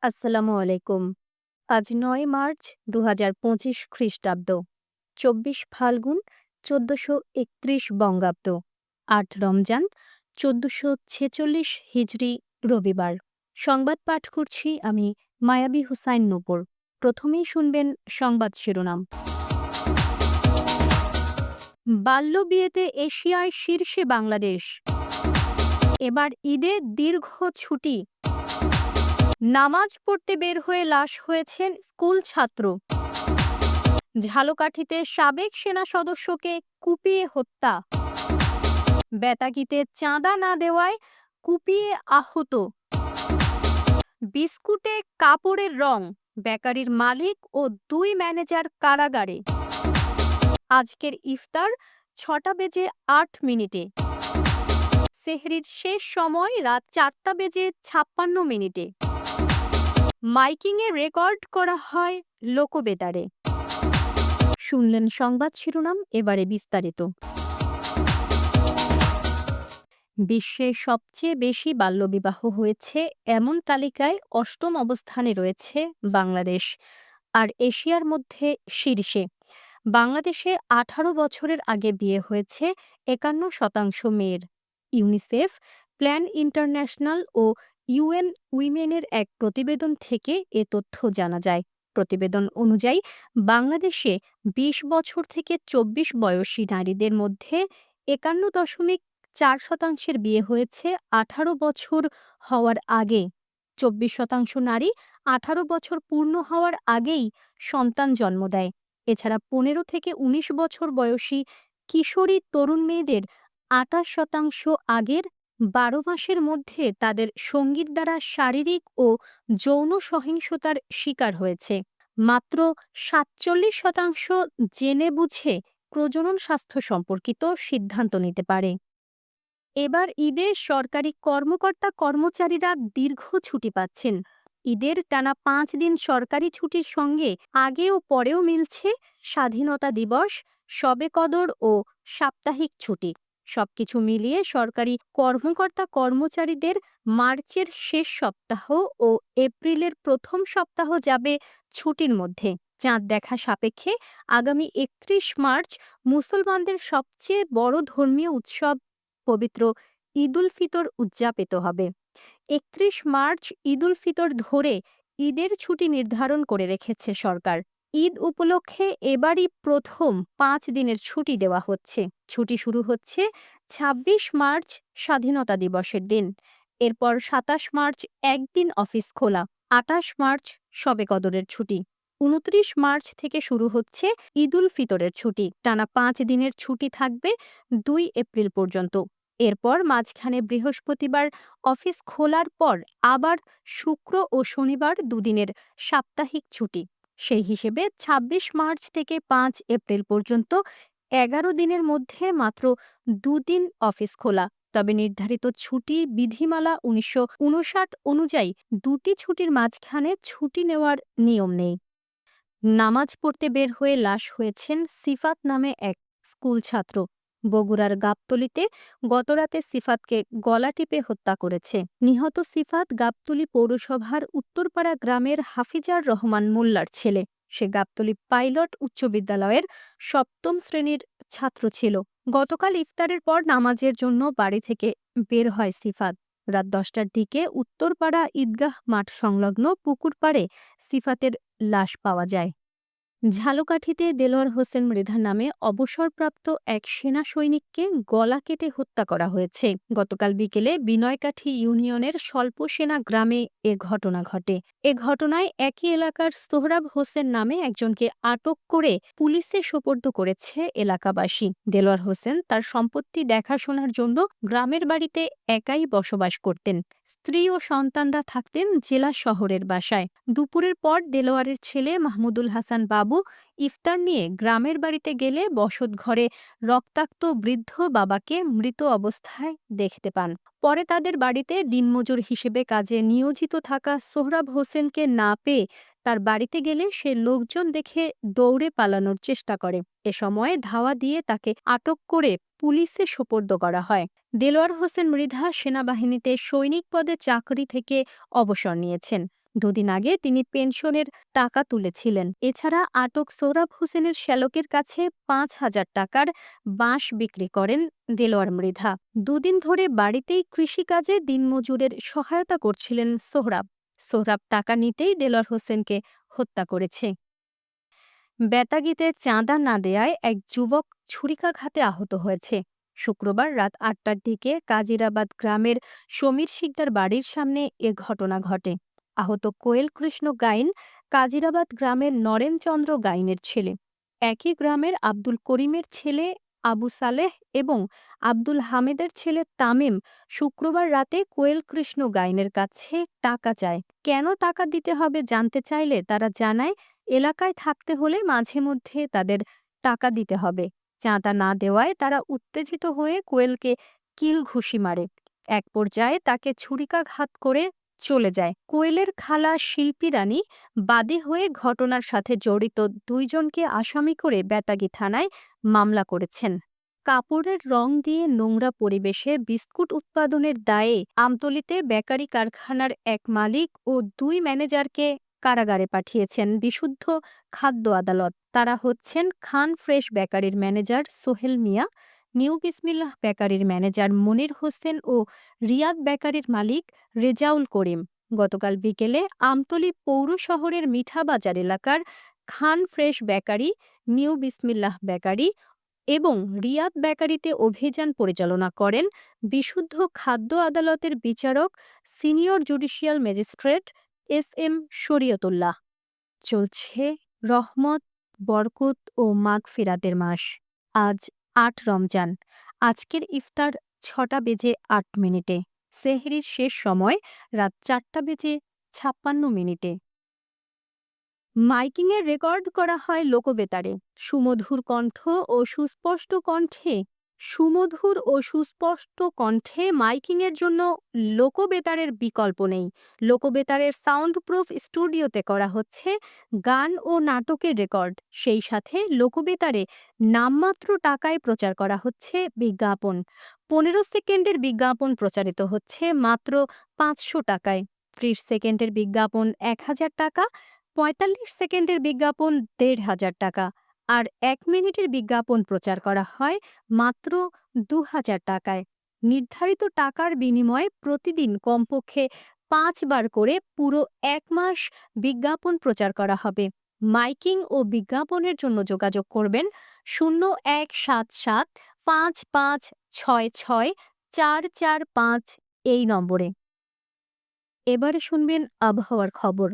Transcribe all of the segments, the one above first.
আসসালামু আলাইকুম। আজ ৯ মার্চ ২০২৫ খ্রিস্টাব্দ, ২৪ ফাল্গুন ১৪৩১ বঙ্গাব্দ, ৮ রমজান ১৪৪৬ হিজরি, রবিবার। সংবাদ পাঠ করছি আমি মায়াবী হুসাইন নূপুর। প্রথমেই শুনবেন সংবাদ শিরোনাম। বাল্যবিয়েতে এশিয়ায় শীর্ষে বাংলাদেশ। এবার ঈদে দীর্ঘ ছুটি। নামাজ পড়তে বের হয়ে লাশ হয়েছেন স্কুল ছাত্র। ঝালকাঠিতে সাবেক সেনা সদস্যকে কুপিয়ে হত্যা। বেতাগীতে চাঁদা না দেওয়ায় কুপিয়ে আহত। বিস্কুটে কাপড়ের রং, বেকারির মালিক ও ২ ম্যানেজার কারাগারে। আজকের ইফতার ৬টা বেজে ৮ মিনিটে। সেহরির শেষ সময় রাত ৪টা বেজে ৫৬ মিনিটে। মাইকিংয়ে রেকর্ড করা হয় লোকবেতারে। শুনলেন সংবাদ শিরোনাম, এবারে বিস্তারিত। বিশ্বে সবচেয়ে বেশি বাল্যবিবাহ হয়েছে এমন তালিকায় ৮ম অবস্থানে রয়েছে বাংলাদেশ, আর এশিয়ার মধ্যে শীর্ষে। বাংলাদেশে ১৮ বছরের আগে বিয়ে হয়েছে ৫১% মেয়ের। ইউনিসেফ, প্ল্যান ইন্টারন্যাশনাল ও ইউএন উইমেনের এক প্রতিবেদন থেকে এ তথ্য জানা যায়। প্রতিবেদন অনুযায়ী বাংলাদেশে ২০ বছর থেকে ২৪ বয়সী নারীদের মধ্যে ৫১.৪% বিয়ে হয়েছে ১৮ বছর হওয়ার আগে। ২৪% নারী ১৮ বছর পূর্ণ হওয়ার আগেই সন্তান জন্ম দেয়। এছাড়া ১৫ থেকে ১৯ বছর বয়সী কিশোরী তরুণ মেয়েদের ২৮% আগের ১২ মাসের মধ্যে তাদের সঙ্গীর দ্বারা শারীরিক ও যৌন সহিংসতার শিকার হয়েছে। মাত্র ৪৭% জেনে বুঝে প্রজনন স্বাস্থ্য সম্পর্কিত সিদ্ধান্ত নিতে পারে। এবার ঈদে সরকারি কর্মকর্তা-কর্মচারীরা দীর্ঘ ছুটি পাচ্ছেন। ঈদের টানা ৫ দিন সরকারি ছুটির সঙ্গে আগে ও পরেও মিলছে স্বাধীনতা দিবস, শবে কদর ও সাপ্তাহিক ছুটি। সবকিছু মিলিয়ে সরকারি কর্মকর্তা-কর্মচারীদের মার্চের শেষ সপ্তাহ ও এপ্রিলের প্রথম সপ্তাহ যাবে ছুটির মধ্যে। চাঁদ দেখা সাপেক্ষে আগামী ৩১ মার্চ মুসলমানদের সবচেয়ে বড় ধর্মীয় উৎসব পবিত্র ঈদ উল ফিতর উদযাপিত হবে। ৩১ মার্চ ঈদ উল ফিতর ধরে ঈদের ছুটি নির্ধারণ করে রেখেছে সরকার। ঈদ উপলক্ষে এবারই প্রথম ৫ দিনের ছুটি দেওয়া হচ্ছে। ছুটি শুরু হচ্ছে ২৬ মার্চ স্বাধীনতা দিবসের দিন। এরপর ২৭ মার্চ একদিন অফিস খোলা। ২৮ মার্চ শবে কদরের ছুটি। ২৯ মার্চ থেকে শুরু হচ্ছে ঈদ উল ফিতরের ছুটি। টানা ৫ দিনের ছুটি থাকবে ২ এপ্রিল পর্যন্ত। এরপর মাঝখানে বৃহস্পতিবার অফিস খোলার পর আবার শুক্র ও শনিবার দুদিনের সাপ্তাহিক ছুটি। সেই হিসেবে ২৬ মার্চ থেকে ৫ এপ্রিল পর্যন্ত ১১ দিনের মধ্যে মাত্র ২ দিন অফিস খোলা। তবে নির্ধারিত ছুটি বিধিমালা ১৯৫৯ অনুযায়ী ২টি ছুটির মাঝখানে ছুটি নেওয়ার নিয়ম নেই। নামাজ পড়তে বের হয়ে লাশ হয়েছেন সিফাত নামে এক স্কুল ছাত্র। বগুড়ার গাবতলীতে গতরাতে সিফাতকে গলা টিপে হত্যা করেছে। নিহত সিফাত গাবতলী পৌরসভার উত্তরপাড়া গ্রামের হাফিজার রহমান মোল্লার ছেলে। সে গাবতলী পাইলট উচ্চ বিদ্যালয়ের ৭ম শ্রেণীর ছাত্র ছিল। গতকাল ইফতারের পর নামাজের জন্য বাড়ি থেকে বের হয় সিফাত। রাত ১০টার দিকে উত্তরপাড়া ঈদগাহ মাঠ সংলগ্ন পুকুর পাড়ে সিফাতের লাশ পাওয়া যায়। ঝালকাঠিতে দেলোয়ার হোসেন মৃধা নামে অবসরপ্রাপ্ত এক সেনা সৈনিককে গলা কেটে হত্যা করা হয়েছে। গতকাল বিকেলে বিনয়কাঠি ইউনিয়নের স্বল্পসেনা গ্রামে এ ঘটনা ঘটে। এ ঘটনায় একই এলাকার সোহরাব হোসেন নামে একজনকে আটক করে পুলিশে সোপর্দ করেছে এলাকাবাসী। দেলোয়ার হোসেন তার সম্পত্তি দেখাশোনার জন্য গ্রামের বাড়িতে একাই বসবাস করতেন। স্ত্রী ও সন্তানরা থাকতেন জেলা শহরের বাসায়। দুপুরের পর দেলোয়ারের ছেলে মাহমুদুল হাসান বাবু ইফতার নিয়ে গ্রামের বাড়িতে গেলে বসতঘরে রক্তাক্ত বৃদ্ধ বাবাকে মৃত অবস্থায় দেখতে পান। পরে তাদের বাড়িতে দিনমজুর হিসেবে কাজে নিয়োজিত থাকা সোহরাব হোসেনকে না পেয়ে তার বাড়িতে গেলে সে লোকজন দেখে দৌড়ে পালানোর চেষ্টা করে। এ সময় ধাওয়া দিয়ে তাকে আটক করে পুলিশে সোপর্দ করা হয়। দেলোয়ার হোসেন মৃধা সেনাবাহিনীতে সৈনিক পদে চাকরি থেকে অবসর নিয়েছেন। দুদিন আগে তিনি পেনশনের টাকা তুলেছিলেন। এছাড়া আটক সোহরাব হোসেনের শ্যালকের কাছে ৫,০০০ টাকার বাঁশ বিক্রি করেন দেলোয়ার মৃধা। দুদিন ধরে বাড়িতেই কৃষিকাজে দিনমজুরের সহায়তা করছিলেন সোহরাব। সোহরাব টাকা নিতেই দেলোয়ার হোসেনকে হত্যা করেছে। বেতাগীতে চাঁদা না দেয়ায় এক যুবক ছুরিকাঘাতে আহত হয়েছে। শুক্রবার রাত ৮টার দিকে কাজিরাবাদ গ্রামের সমীর শিকদার বাড়ির সামনে এ ঘটনা ঘটে। আহত কোয়েল কৃষ্ণ গাইন কাজিরাবাদ গ্রামের নরেনচন্দ্র গাইনের ছেলে। একই গ্রামের আব্দুল করিমের ছেলে আবু সালেহ এবং আব্দুল হামিদের ছেলে তামিম শুক্রবার রাতে কোয়েল কৃষ্ণ গাইনের কাছে টাকা চায়। কেন টাকা দিতে হবে জানতে চাইলে তারা জানায়, এলাকায় থাকতে হলে মাঝে মধ্যে তাদের টাকা দিতে হবে। চাঁদা না দেওয়ায় তারা উত্তেজিত হয়ে কোয়েলকে কিল ঘুষি মারে। এক পর্যায়ে তাকে ছুরিকাঘাত করে চলে যায়। কোয়েলের খালা শিল্পী রানী বাদী হয়ে ঘটনার সাথে জড়িত দুইজনকে আসামি করে বেতাগী থানায় মামলা করেছেন। কাপড়ের রং দিয়ে নোংরা পরিবেশে বিস্কুট উৎপাদনের দায়ে আমতলীতে বেকারি কারখানার এক মালিক ও ২ ম্যানেজারকে কারাগারে পাঠিয়েছেন বিশুদ্ধ খাদ্য আদালত। তারা হচ্ছেন খান ফ্রেশ বেকারির ম্যানেজার সোহেল মিয়া, নিউ বিসমিল্লাহ বেকারির ম্যানেজার মনির হোসেন ও রিয়াদ বেকারির মালিক রেজাউল করিম। গতকাল বিকেলে আমতলী পৌর শহরের মিঠাবাজার এলাকার খান ফ্রেশ বেকারি, নিউ বিসমিল্লাহ বেকারি এবং রিয়াদ বেকারিতে অভিযান পরিচালনা করেন বিশুদ্ধ খাদ্য আদালতের বিচারক senior judicial magistrate SM. Shariatullah. চলছে রহমত, বরকত ও মাগফিরাতের মাস। আজ ৮ রমজান। আজকের ইফতার ৬টা বেজে ৮ মিনিটে। সেহরির শেষ সময় রাত ৪টা বেজে ৫৬ মিনিটে। মাইকিংয়ের রেকর্ড করা হয় লোকবেতারে। সুমধুর ও সুস্পষ্ট কণ্ঠে মাইকিংয়ের জন্য লোকবেতারের বিকল্প নেই। লোকবেতারের সাউন্ড প্রুফ স্টুডিওতে করা হচ্ছে গান ও নাটকের রেকর্ড। সেই সাথে লোকবেতারে নামমাত্র টাকায় প্রচার করা হচ্ছে বিজ্ঞাপন। ১৫ সেকেন্ডের বিজ্ঞাপন প্রচারিত হচ্ছে মাত্র ৫০০ টাকায়। ৩০ সেকেন্ডের বিজ্ঞাপন ১,০০০ টাকা, ৪৫ সেকেন্ডের বিজ্ঞাপন ১,৫০০ টাকা আর ১ মিনিটের বিজ্ঞাপন প্রচার করা হয় মাত্র ২,০০০ টাকায়। নির্ধারিত টাকার বিনিময়ে প্রতিদিন কমপক্ষে ৫ বার করে পুরো ১ মাস বিজ্ঞাপন প্রচার করা হবে। মাইকিং ও বিজ্ঞাপনের জন্য যোগাযোগ করবেন ০১৭৫৫৬৬৪৪৫ এই নম্বরে। এবারে শুনবেন আবহাওয়ার খবর।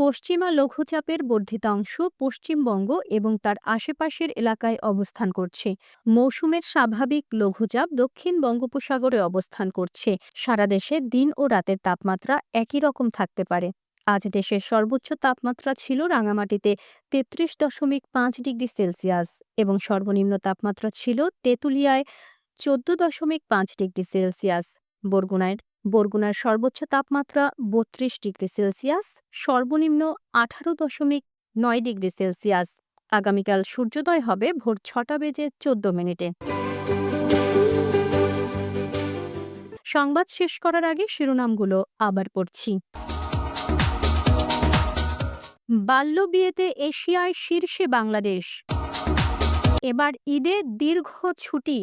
পশ্চিমা লঘুচাপের বর্ধিত অংশ পশ্চিমবঙ্গ এবং তার আশেপাশের এলাকায় অবস্থান করছে। মৌসুমের স্বাভাবিক লঘুচাপ দক্ষিণ বঙ্গোপসাগরে অবস্থান করছে। সারা দেশে দিন ও রাতের তাপমাত্রা একই রকম থাকতে পারে। আজ দেশের সর্বোচ্চ তাপমাত্রা ছিল রাঙামাটিতে ৩৩.৫ ডিগ্রি সেলসিয়াস এবং সর্বনিম্ন তাপমাত্রা ছিল তেঁতুলিয়ায় ১৪.৫ ডিগ্রি সেলসিয়াস। বরগুনার সর্বোচ্চ তাপমাত্রা ৩২ ডিগ্রি সেলসিয়াস, সর্বনিম্ন ১৮.৯ ডিগ্রি সেলসিয়াস। আগামীকাল সূর্যোদয় হবে ভোর ৬টা বেজে ১৪ মিনিটে। সংবাদ শেষ করার আগে শিরোনামগুলো আবার পড়ছি। বাল্যবিয়েতে এশিয়ায় শীর্ষে বাংলাদেশ। এবার ঈদে দীর্ঘ ছুটি।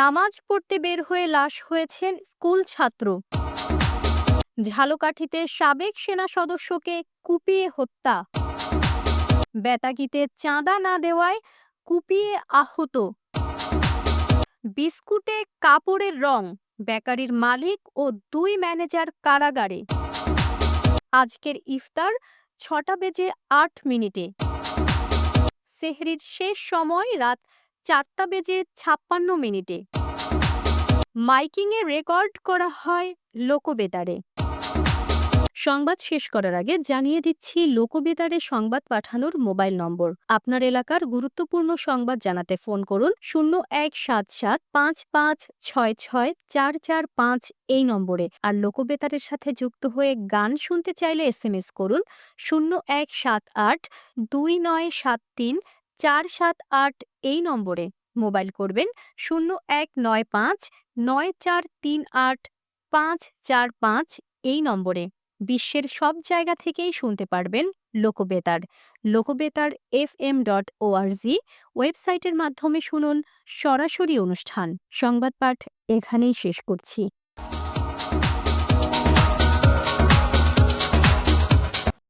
নামাজ পড়তে বের হয়ে লাশ হয়েছেন স্কুল ছাত্র। ঝালকাঠিতে সাবেক সেনা সদস্যকে কুপিয়ে হত্যা। বেতাগীতে চাঁদা না দেওয়ায় কুপিয়ে আহত। বিস্কুটে কাপড়ের রং, বেকারির মালিক ও ২ ম্যানেজার কারাগারে। আজকের ইফতার ৬টা বেজে ৮ মিনিটে। সেহরির শেষ সময় রাত ৪টা বেজে ৫৬ মিনিটে। মাইকিংয়ে রেকর্ড করা হয় লোকবেতারে। সংবাদ শেষ করার আগে জানিয়ে দিচ্ছি লোকবেতারে সংবাদ পাঠানোর মোবাইল নম্বর। আপনার এলাকার গুরুত্বপূর্ণ সংবাদ জানাতে ফোন করুন ০১৭৭৫৫৬৬৪৪৫ এই নম্বরে। আর লোকবেতারের সাথে যুক্ত হয়ে গান শুনতে চাইলে SMS করুন ০১৭৮ ২৯৭৩ ৪৭৮ এই নম্বরে। মোবাইল করবেন 0195 9438 545 এই নম্বরে। বিশ্বের সব জায়গা থেকেই শুনতে পারবেন লোকবেতার। লোকবেতার fm.org ওয়েবসাইটের মাধ্যমে শুনুন সরাসরি অনুষ্ঠান। সংবাদ পাঠ এখানেই শেষ করছি।